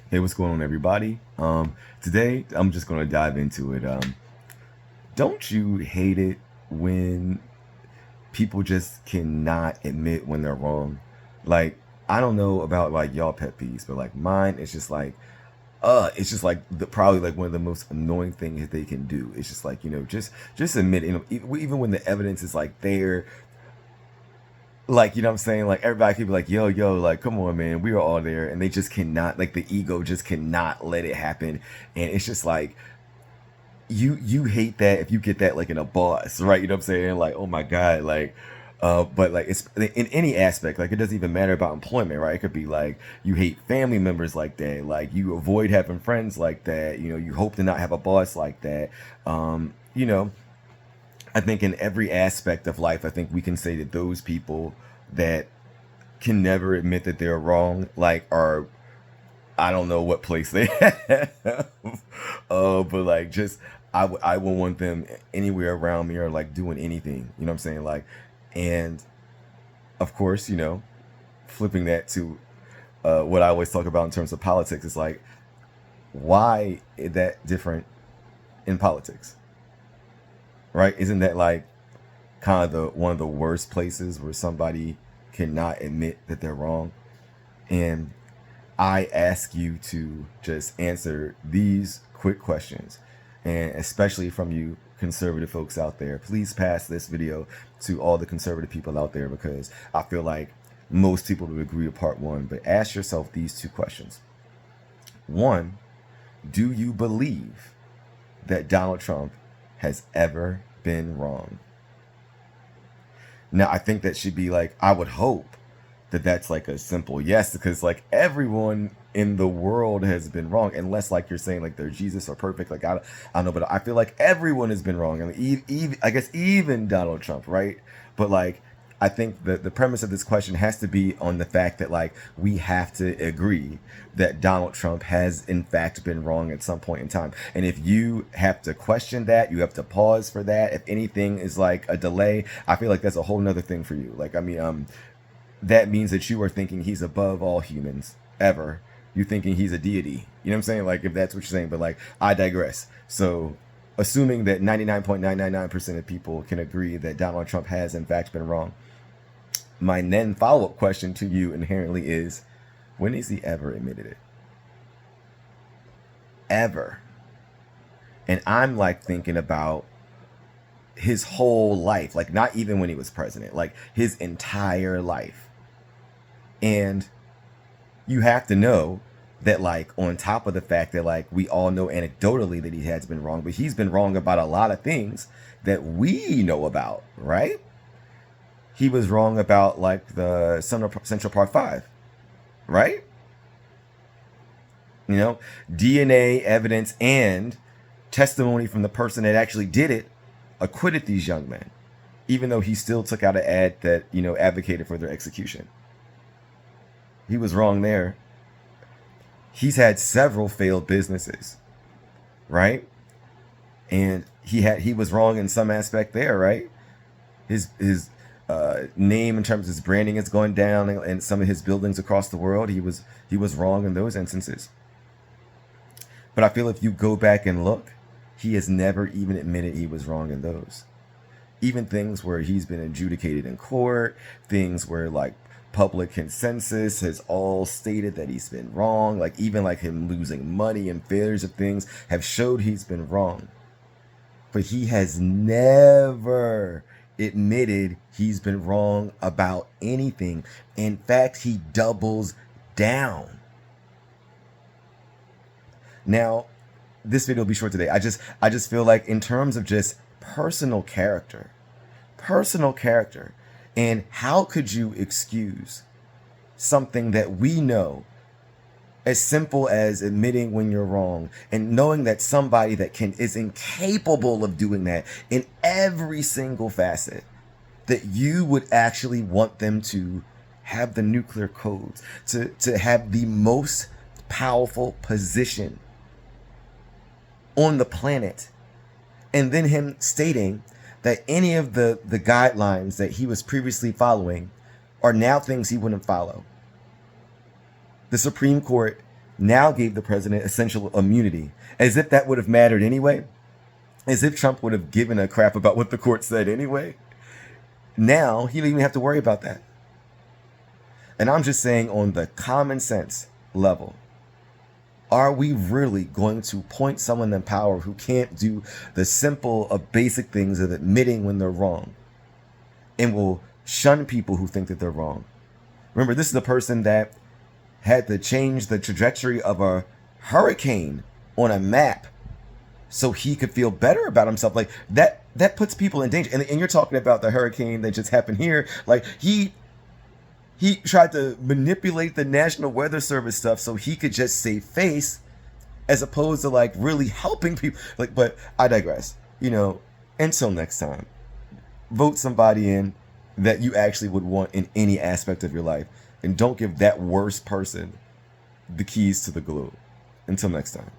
Hey, what's going on, everybody? Today I'm just gonna dive into it. Don't you hate it when people just cannot admit when they're wrong? Like, I don't know about like y'all pet peeves, but like mine, it's just like probably like one of the most annoying things that they can do. It's just like just admit, even when the evidence is like there, like what I'm saying, like everybody could be like yo, like come on man, we are all there, and they just cannot, like the ego just cannot let it happen. And it's just like you hate that if you get that like in a boss, right? You know what I'm saying? Like, oh my god, like but like it's in any aspect, like it doesn't even matter about employment, right? It could be like you hate family members like that, like you avoid having friends like that, you hope to not have a boss like that. You know, I think in every aspect of life, I think we can say that those people that can never admit that they're wrong, like, are, I don't know what place they have. But like, just I will want them anywhere around me or like doing anything. You know what I'm saying? Like, and of course, flipping that to what I always talk about in terms of politics is like, why is that different in politics, right? Isn't that like kind of the one of the worst places where somebody cannot admit that they're wrong? And I ask you to just answer these quick questions, and especially from you conservative folks out there, please pass this video to all the conservative people out there, because I feel like most people would agree with part one. But ask yourself these two questions. One, do you believe that Donald Trump has ever been wrong? Now, I think that should be like, I would hope that that's like a simple yes, because like everyone in the world has been wrong, unless like you're saying like they're Jesus or perfect. Like, I don't know, but I feel like everyone has been wrong. I mean, even, I guess even Donald Trump, right? But like, I think the premise of this question has to be on the fact that like we have to agree that Donald Trump has in fact been wrong at some point in time. And if you have to question that, you have to pause for that. If anything is like a delay, I feel like that's a whole nother thing for you. Like, I mean, that means that you are thinking he's above all humans ever. You thinking he's a deity. You know what I'm saying? Like, if that's what you're saying, but like, I digress. So, assuming that 99.999% of people can agree that Donald Trump has in fact been wrong, my then follow-up question to you inherently is, when has he ever admitted it? Ever. And I'm like thinking about his whole life, like not even when he was president, like his entire life. And you have to know that, like, on top of the fact that like we all know anecdotally that he has been wrong, but he's been wrong about a lot of things that we know about, right? He was wrong about like the Central Park 5, right? DNA evidence and testimony from the person that actually did it acquitted these young men, even though he still took out an ad that advocated for their execution. He was wrong there. He's had several failed businesses, right? And he was wrong in some aspect there, right? His name in terms of his branding is going down, and some of his buildings across the world, he was wrong in those instances. But I feel if you go back and look, he has never even admitted he was wrong in those. Even things where he's been adjudicated in court, things where like public consensus has all stated that he's been wrong, like even like him losing money and failures of things have showed he's been wrong. But he has never admitted he's been wrong about anything. In fact, he doubles down. Now, this video will be short today. I just feel like in terms of just personal character, and how could you excuse something that we know as simple as admitting when you're wrong, and knowing that somebody that is incapable of doing that in every single facet, that you would actually want them to have the nuclear codes, to have the most powerful position on the planet, and then him stating that any of the guidelines that he was previously following are now things he wouldn't follow. The Supreme Court now gave the president essential immunity, as if that would have mattered anyway, as if Trump would have given a crap about what the court said anyway. Now he don't even have to worry about that. And I'm just saying, on the common sense level, are we really going to point someone in power who can't do the simple of basic things of admitting when they're wrong, and will shun people who think that they're wrong? Remember, this is the person that had to change the trajectory of a hurricane on a map so he could feel better about himself. Like that puts people in danger. And you're talking about the hurricane that just happened here. Like he tried to manipulate the National Weather Service stuff so he could just save face, as opposed to like really helping people. Like, but I digress. Until next time, vote somebody in that you actually would want in any aspect of your life, and don't give that worst person the keys to the globe. Until next time.